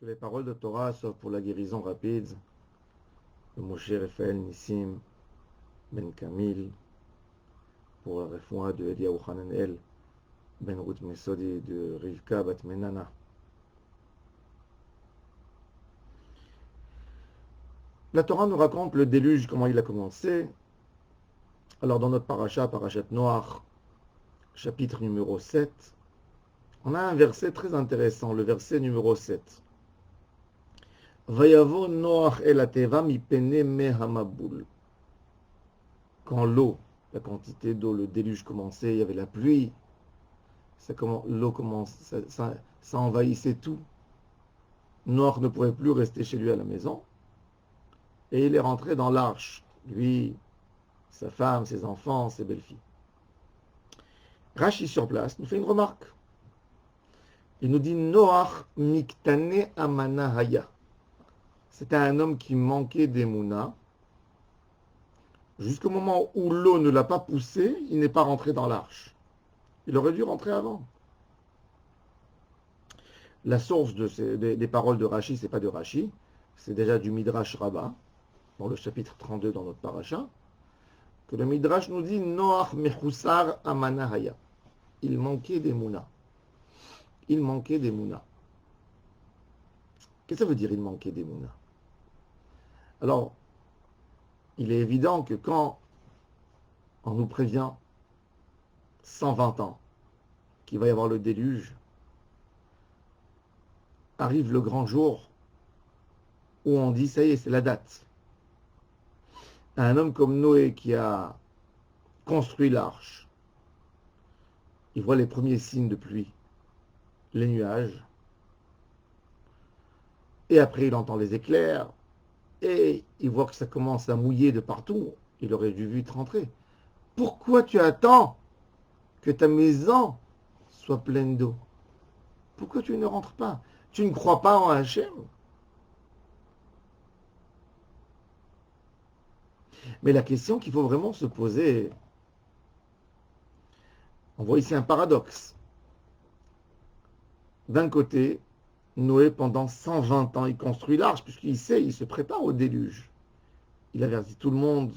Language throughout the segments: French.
Que les paroles de Torah soient pour la guérison rapide de Moshe Raphaël Nissim Ben Kamil, pour la refoua de Eliyahu Hananel Ben Ruth Mesodi, de Rivka Bat Menana. La Torah nous raconte le déluge, comment il a commencé. Alors dans notre parasha, Parashat Noach, chapitre numéro 7, on a un verset très intéressant, le verset numéro 7. Vayavo Noach el ateva mipene me hamabul. Quand l'eau, la quantité d'eau, le déluge commençait, il y avait la pluie, l'eau commence, ça envahissait tout. Noach ne pouvait plus rester chez lui à la maison, et il est rentré dans l'arche, lui, sa femme, ses enfants, ses belles-filles. Rashi sur place nous fait une remarque. Il nous dit Noach miktane amana haya. C'était un homme qui manquait d'émouna. Jusqu'au moment où l'eau ne l'a pas poussé, il n'est pas rentré dans l'arche. Il aurait dû rentrer avant. La source des paroles de Rashi, ce n'est pas de Rashi, c'est déjà du Midrash Rabbah, dans le chapitre 32 dans notre paracha, que le Midrash nous dit Noach mechusar amana haya. Il manquait d'émouna. Il manquait d'émouna. Qu'est-ce que ça veut dire il manquait d'émouna? Alors, il est évident que quand on nous prévient 120 ans qu'il va y avoir le déluge, arrive le grand jour où on dit ça y est, c'est la date. Un homme comme Noé qui a construit l'arche, il voit les premiers signes de pluie, les nuages, et après il entend les éclairs, et il voit que ça commence à mouiller de partout. Il aurait dû vite rentrer. Pourquoi tu attends que ta maison soit pleine d'eau? Pourquoi tu ne rentres pas? Tu ne crois pas en Hachem? Mais la question qu'il faut vraiment se poser, on voit ici un paradoxe. D'un côté, Noé, pendant 120 ans, il construit l'arche, puisqu'il sait, il se prépare au déluge. Il avertit tout le monde.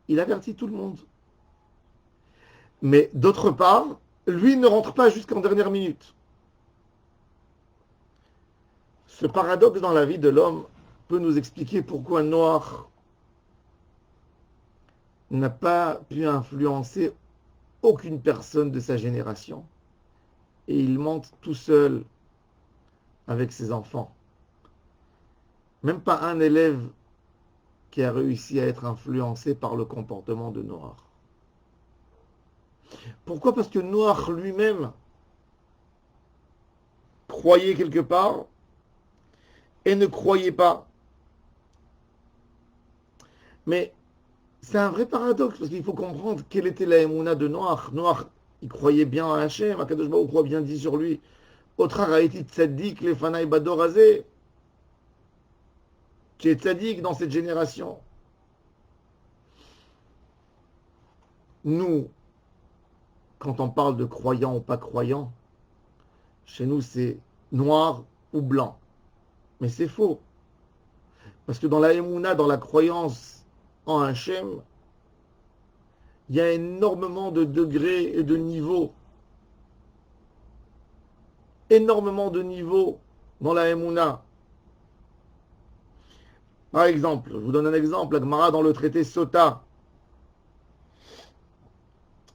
Il avertit tout le monde. Mais d'autre part, lui ne rentre pas jusqu'en dernière minute. Ce paradoxe dans la vie de l'homme peut nous expliquer pourquoi Noach n'a pas pu influencer aucune personne de sa génération. Et il monte tout seul avec ses enfants. Même pas un élève qui a réussi à être influencé par le comportement de Noach. Pourquoi? Parce que Noach lui-même croyait quelque part et ne croyait pas. Mais c'est un vrai paradoxe, parce qu'il faut comprendre quelle était la émouna de Noach. Noach, il croyait bien à Hachem, Akadosh Baruch Hu croit bien dit sur lui. Otrar haïti tzaddik lefanai badorazé. Tu es tzaddik dans cette génération. Nous, quand on parle de croyants ou pas croyants, chez nous c'est noir ou blanc. Mais c'est faux. Parce que dans la émouna, dans la croyance en Hachem, il y a énormément de degrés et de niveaux. Énormément de niveaux dans la émouna. Par exemple, je vous donne un exemple, la Gemara dans le traité Sota,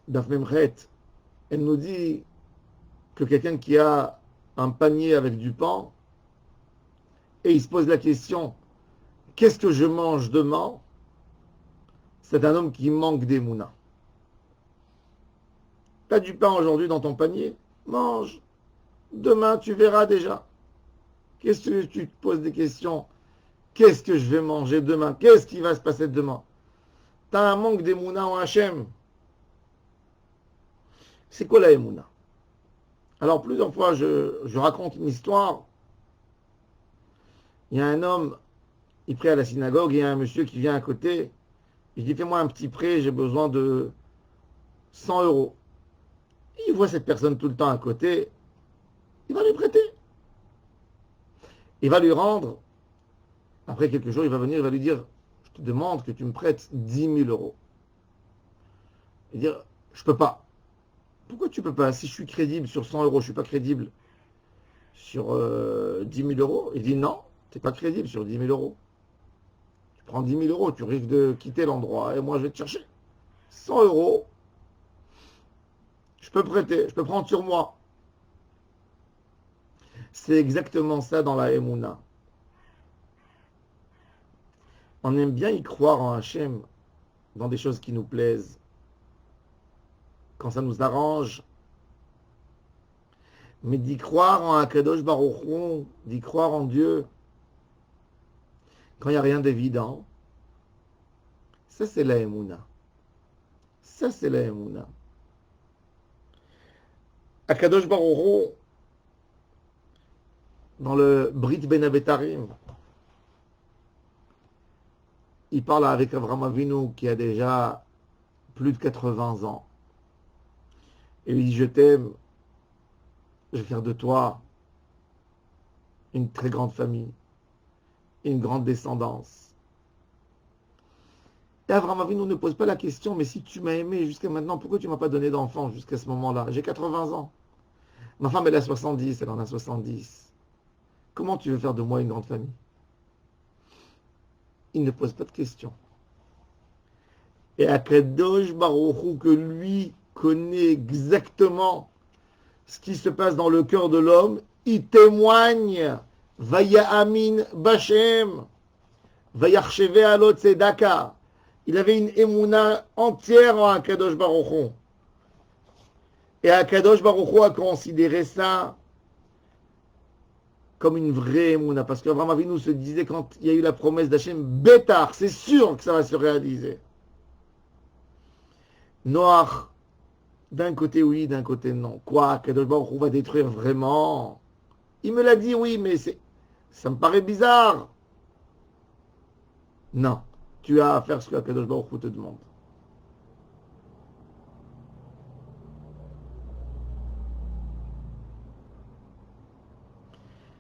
Daf Memchet, elle nous dit que quelqu'un qui a un panier avec du pain, et il se pose la question, qu'est-ce que je mange demain? C'est un homme qui manque d'émouna. Tu as du pain aujourd'hui dans ton panier? Mange. Demain, tu verras déjà. Qu'est-ce que tu te poses des questions? Qu'est-ce que je vais manger demain? Qu'est-ce qui va se passer demain? Tu as un manque d'émouna en Hachem. C'est quoi la émouna? Alors, plusieurs fois, je raconte une histoire. Il y a un homme, il prie à la synagogue, et il y a un monsieur qui vient à côté. Il dit, fais-moi un petit prêt, j'ai besoin de 100 euros. Il voit cette personne tout le temps à côté. Il va lui prêter Il va lui rendre, après quelques jours, il va venir, il va lui dire, je te demande que tu me prêtes 10 000 euros. Il va dire, je peux pas. Pourquoi tu peux pas? Si je suis crédible sur 100 euros, je suis pas crédible sur 10 000 euros. Il dit, non, tu n'es pas crédible sur 10 000 euros. Tu prends 10 000 euros, tu risques de quitter l'endroit et moi je vais te chercher. 100 euros, je peux prêter, je peux prendre sur moi. C'est exactement ça dans la Emouna. On aime bien y croire en Hachem, dans des choses qui nous plaisent, quand ça nous arrange. Mais d'y croire en Akadosh Baruch Hu, d'y croire en Dieu, quand il n'y a rien d'évident, ça c'est la Emouna. Ça c'est la Emouna. Akadosh Baruch Hu, dans le Brit Ben Avetarim, il parle avec Avraham Avinu qui a déjà plus de 80 ans. Et il dit, je t'aime, je vais faire de toi une très grande famille, une grande descendance. Et Avraham Avinu ne pose pas la question, mais si tu m'as aimé jusqu'à maintenant, pourquoi tu ne m'as pas donné d'enfant jusqu'à ce moment-là? J'ai 80 ans. Ma femme, elle a 70, elle en a 70. Comment tu veux faire de moi une grande famille? Il ne pose pas de question. Et Akadosh Baruch Hu, que lui connaît exactement ce qui se passe dans le cœur de l'homme, il témoigne. Vaya Amin Bashem, Vaya Archeve Alot Tzedaka. Il avait une émouna entière en Akadosh Baruch Hu. Et Akadosh Baruch Hu a considéré ça comme une vraie émouna. Parce qu'Avraham Avinu se disait quand il y a eu la promesse d'Hachem, Bétar, c'est sûr que ça va se réaliser. Noach, d'un côté oui, d'un côté non. Quoi, Akadosh Baruch Hu va détruire vraiment? Il me l'a dit oui, mais ça me paraît bizarre. Non, tu as à faire ce que Akadosh Baruch Hu te demande.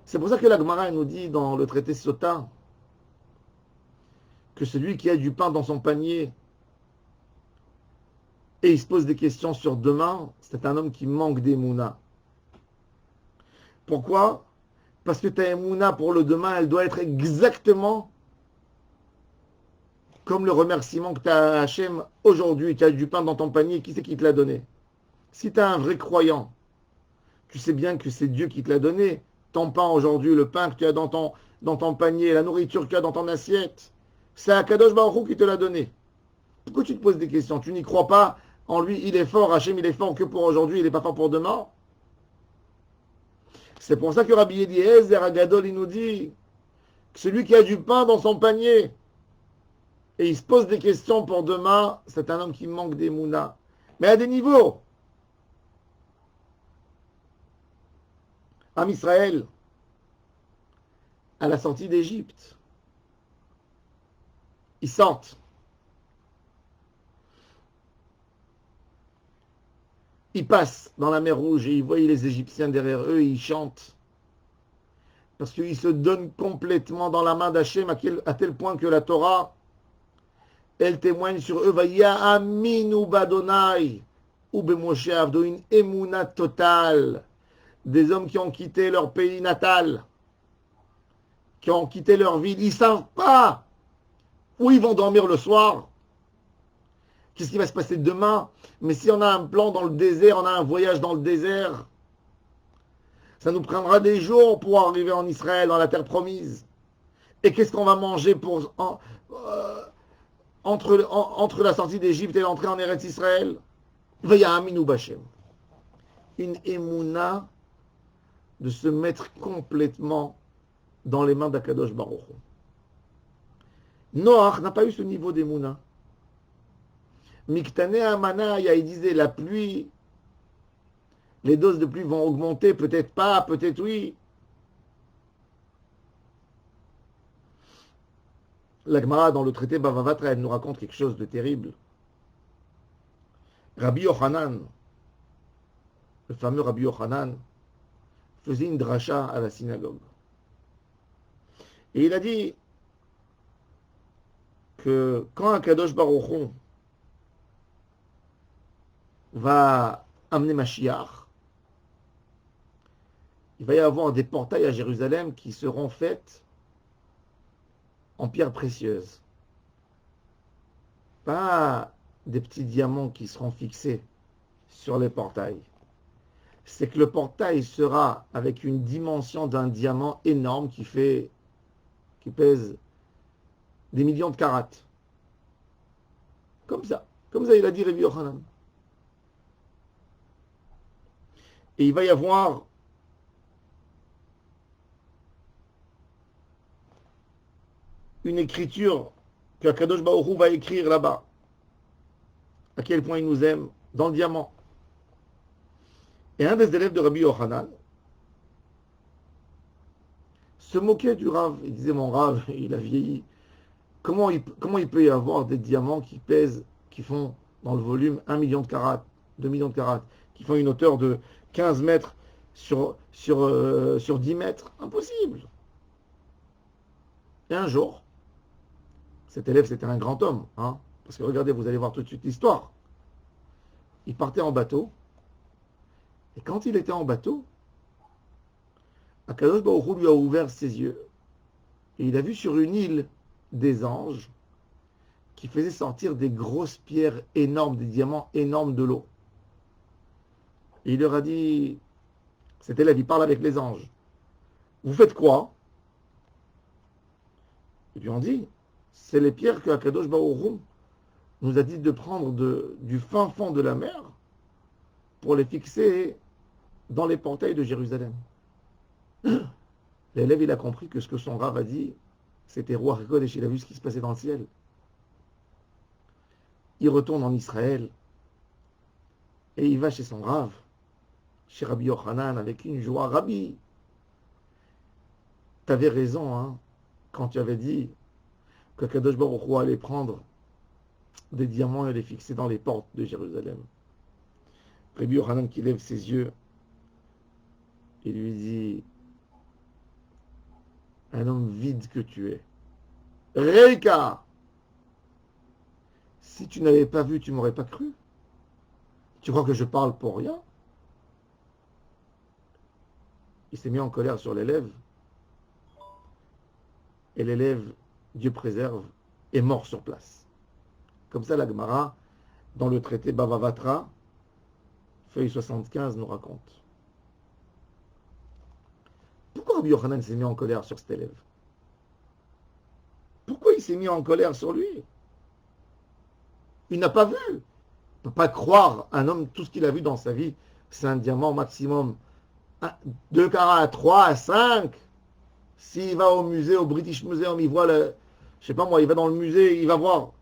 C'est pour ça que la Gemara nous dit dans le traité Sota que celui qui a du pain dans son panier et il se pose des questions sur demain, c'est un homme qui manque d'émouna. Pourquoi? Parce que ta émouna pour le demain, elle doit être exactement comme le remerciement que tu as à Hachem aujourd'hui. Tu as du pain dans ton panier, qui c'est qui te l'a donné? Si tu es un vrai croyant, tu sais bien que c'est Dieu qui te l'a donné. Ton pain aujourd'hui, le pain que tu as dans ton panier, la nourriture que tu as dans ton assiette, c'est Akadosh Baruch Hu qui te l'a donné. Pourquoi tu te poses des questions? Tu n'y crois pas en lui, il est fort, Hachem, il est fort que pour aujourd'hui, il n'est pas fort pour demain. C'est pour ça que Rabbi Eliezer Agadol, il nous dit que celui qui a du pain dans son panier et il se pose des questions pour demain, c'est un homme qui manque d'émouna. Mais à des niveaux. Am Israël, à la sortie d'Égypte, ils sortent. Ils passent dans la mer Rouge et ils voient les Égyptiens derrière eux et ils chantent. Parce qu'ils se donnent complètement dans la main d'Hachem à tel point que la Torah, elle témoigne sur eux. Vaya aminu badonai ou bemoshe avdo, une émouna totale. Des hommes qui ont quitté leur pays natal, qui ont quitté leur ville. Ils ne savent pas où ils vont dormir le soir. Qu'est-ce qui va se passer demain? Mais si on a un plan dans le désert, on a un voyage dans le désert, ça nous prendra des jours pour arriver en Israël, dans la terre promise. Et qu'est-ce qu'on va manger entre la sortie d'Égypte et l'entrée en Eretz Israël? Vaya Aminu Bashem. Une émouna de se mettre complètement dans les mains d'Akadosh Baruch Hu. Noach n'a pas eu ce niveau d'émouna. Miktane Amana, il disait la pluie, les doses de pluie vont augmenter, peut-être pas, peut-être oui. La Gemara, dans le traité Bava Batra, elle nous raconte quelque chose de terrible. Rabbi Yochanan, le fameux Rabbi Yochanan, faisait une dracha à la synagogue. Et il a dit que quand Akadosh Baruch Hu va amener Mashiach, il va y avoir des portails à Jérusalem qui seront faits en pierres précieuses. Pas des petits diamants qui seront fixés sur les portails. C'est que le portail sera avec une dimension d'un diamant énorme qui pèse des millions de carats. Comme ça il a dit Rabbi Yochanan. Et il va y avoir une écriture que Kadosh Baruch Hu va écrire là-bas. À quel point il nous aime dans le diamant. Et un des élèves de Rabbi Yochanan se moquait du Rav. Il disait, mon Rav, il a vieilli. Comment il peut y avoir des diamants qui pèsent, qui font dans le volume 1 million de carats, 2 millions de carats, qui font une hauteur de 15 mètres sur 10 mètres? Impossible. Et un jour, cet élève, c'était un grand homme. Hein, parce que regardez, vous allez voir tout de suite l'histoire. Il partait en bateau. Et quand il était en bateau, Akadosh Baruch Hu lui a ouvert ses yeux. Et il a vu sur une île des anges qui faisaient sortir des grosses pierres énormes, des diamants énormes de l'eau. Et il leur a dit, cet élève, il parle avec les anges. Vous faites quoi? Ils lui ont dit, c'est les pierres que Akadosh Baruch Hu nous a dit de prendre du fin fond de la mer pour les fixer dans les portails de Jérusalem. L'élève, il a compris que ce que son Rav a dit, c'était Roi Kodesh, il a vu ce qui se passait dans le ciel. Il retourne en Israël et il va chez son Rav, chez Rabbi Yochanan, avec une joie. Rabbi, tu avais raison hein, quand tu avais dit que Kadosh Baruch Hu allait prendre des diamants et les fixer dans les portes de Jérusalem. Rabbi Yochanan qui lève ses yeux, il lui dit, un homme vide que tu es. Reika, si tu n'avais pas vu, tu m'aurais pas cru. Tu crois que je parle pour rien? Il s'est mis en colère sur l'élève. Et l'élève, Dieu préserve, est mort sur place. Comme ça, la Gemara, dans le traité Bava Batra, feuille 75, nous raconte. Pourquoi Rabbi Yochanan s'est mis en colère sur cet élève? Pourquoi il s'est mis en colère sur lui? Il n'a pas vu. Il ne peut pas croire un homme, tout ce qu'il a vu dans sa vie, c'est un diamant maximum 2 carats, 3, 5. S'il va au musée, au British Museum, il voit je sais pas moi, il va dans le musée, il va voir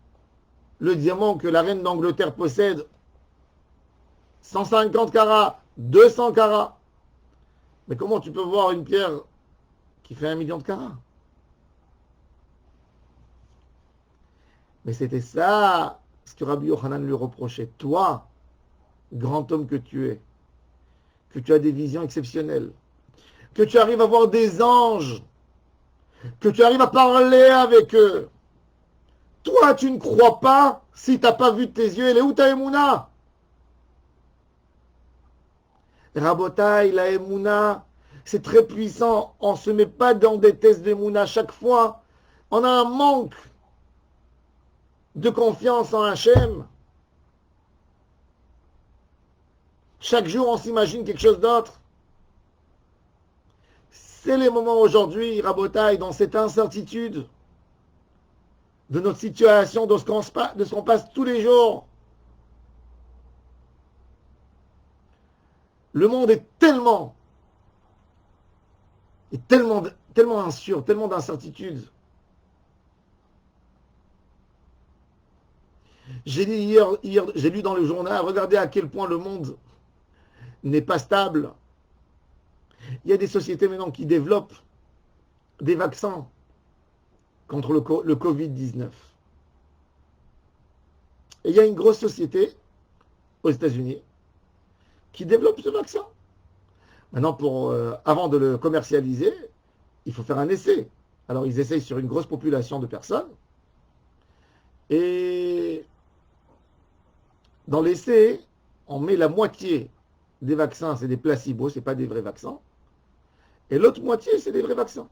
le diamant que la reine d'Angleterre possède. 150 carats, 200 carats. Mais comment tu peux voir une pierre qui fait 1 million de carats? Mais c'était ça ce que Rabbi Yochanan lui reprochait. Toi, grand homme que tu es, que tu as des visions exceptionnelles, que tu arrives à voir des anges, que tu arrives à parler avec eux. Toi, tu ne crois pas si tu n'as pas vu de tes yeux. Elle est où ta Emouna? Rabotaï, la Emouna, c'est très puissant. On ne se met pas dans des tests d'Emouna chaque fois. On a un manque de confiance en Hachem. Chaque jour, on s'imagine quelque chose d'autre. C'est les moments aujourd'hui, Rabotaï, dans cette incertitude de notre situation, de ce qu'on passe tous les jours. Le monde est tellement insure, tellement d'incertitudes. J'ai lu hier, j'ai lu dans le journal, regardez à quel point le monde n'est pas stable. Il y a des sociétés maintenant qui développent des vaccins contre le Covid-19. Et il y a une grosse société aux États-Unis qui développe ce vaccin. Maintenant, avant de le commercialiser, il faut faire un essai. Alors ils essayent sur une grosse population de personnes. Et dans l'essai, on met la moitié des vaccins, c'est des placebos, ce n'est pas des vrais vaccins. Et l'autre moitié, c'est des vrais vaccins.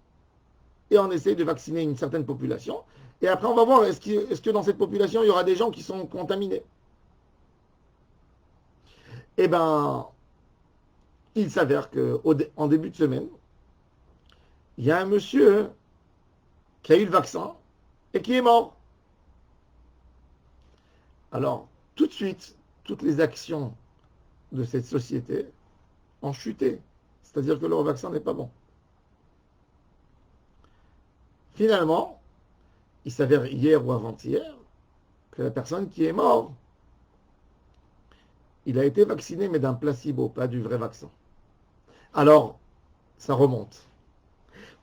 Et on essaye de vacciner une certaine population. Et après, on va voir, est-ce que dans cette population, il y aura des gens qui sont contaminés? Eh bien, il s'avère qu'en début de semaine, il y a un monsieur qui a eu le vaccin et qui est mort. Alors, tout de suite, toutes les actions de cette société ont chuté. C'est-à-dire que leur vaccin n'est pas bon. Finalement, il s'avère hier ou avant-hier que la personne qui est morte, il a été vacciné, mais d'un placebo, pas du vrai vaccin. Alors, ça remonte.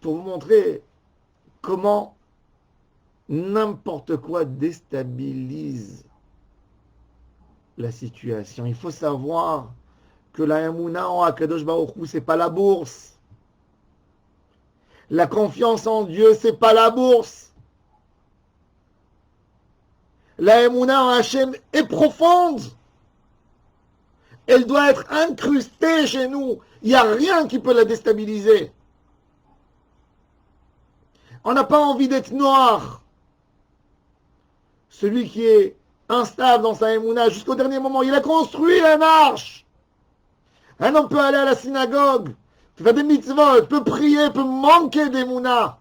Pour vous montrer comment n'importe quoi déstabilise la situation. Il faut savoir que la Emouna en Akadosh Baruch Hu, c'est pas la bourse. La confiance en Dieu, c'est pas la bourse. La Emouna en Hachem est profonde. Elle doit être incrustée chez nous. Il n'y a rien qui peut la déstabiliser. On n'a pas envie d'être noir. Celui qui est instable dans sa Emouna jusqu'au dernier moment, il a construit la marche. Un homme peut aller à la synagogue, faire des mitzvot, peut prier, peut manquer d'Emouna.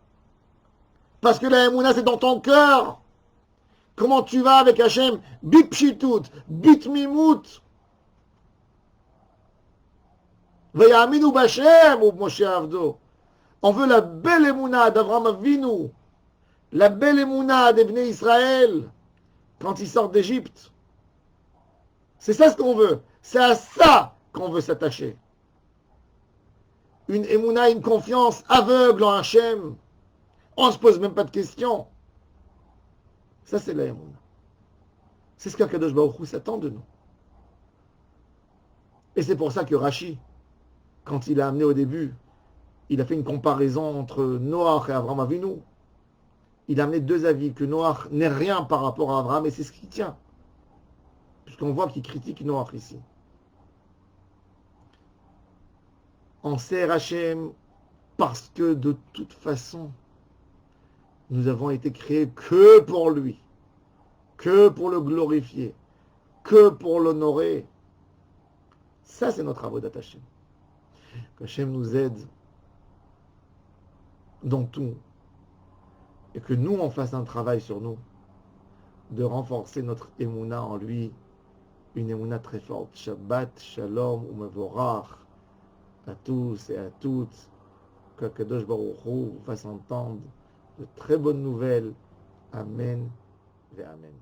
Parce que la Emouna, c'est dans ton cœur. Comment tu vas avec Hachem? Bit pshitut, bit mimout. Vayaminu b'Hashem ou Moshe Avdo. On veut la belle Emouna d'Avraham Avinu, la belle Emouna des Bnei Israël quand ils sortent d'Égypte. C'est ça ce qu'on veut. C'est à ça qu'on veut s'attacher. Une Emouna, une confiance aveugle en Hachem. On ne se pose même pas de questions. Ça, c'est la Emouna. C'est ce qu'Akadosh Baruch Hu s'attend de nous. Et c'est pour ça que Rashi, quand il a amené au début, il a fait une comparaison entre Noach et Avraham Avinu. Il a amené deux avis, que Noach n'est rien par rapport à Avraham, et c'est ce qui tient. Puisqu'on voit qu'il critique Noach ici. On sert Hachem parce que de toute façon, nous avons été créés que pour lui, que pour le glorifier, que pour l'honorer. Ça, c'est notre avodat Hachem. Qu'Hachem nous aide dans tout et que nous, on fasse un travail sur nous de renforcer notre émouna en lui, une émouna très forte. Shabbat, Shalom, Umevorach à tous et à toutes. Qu'Akadosh Baruch Hu vous fasse entendre de très bonnes nouvelles. Amen et Amen.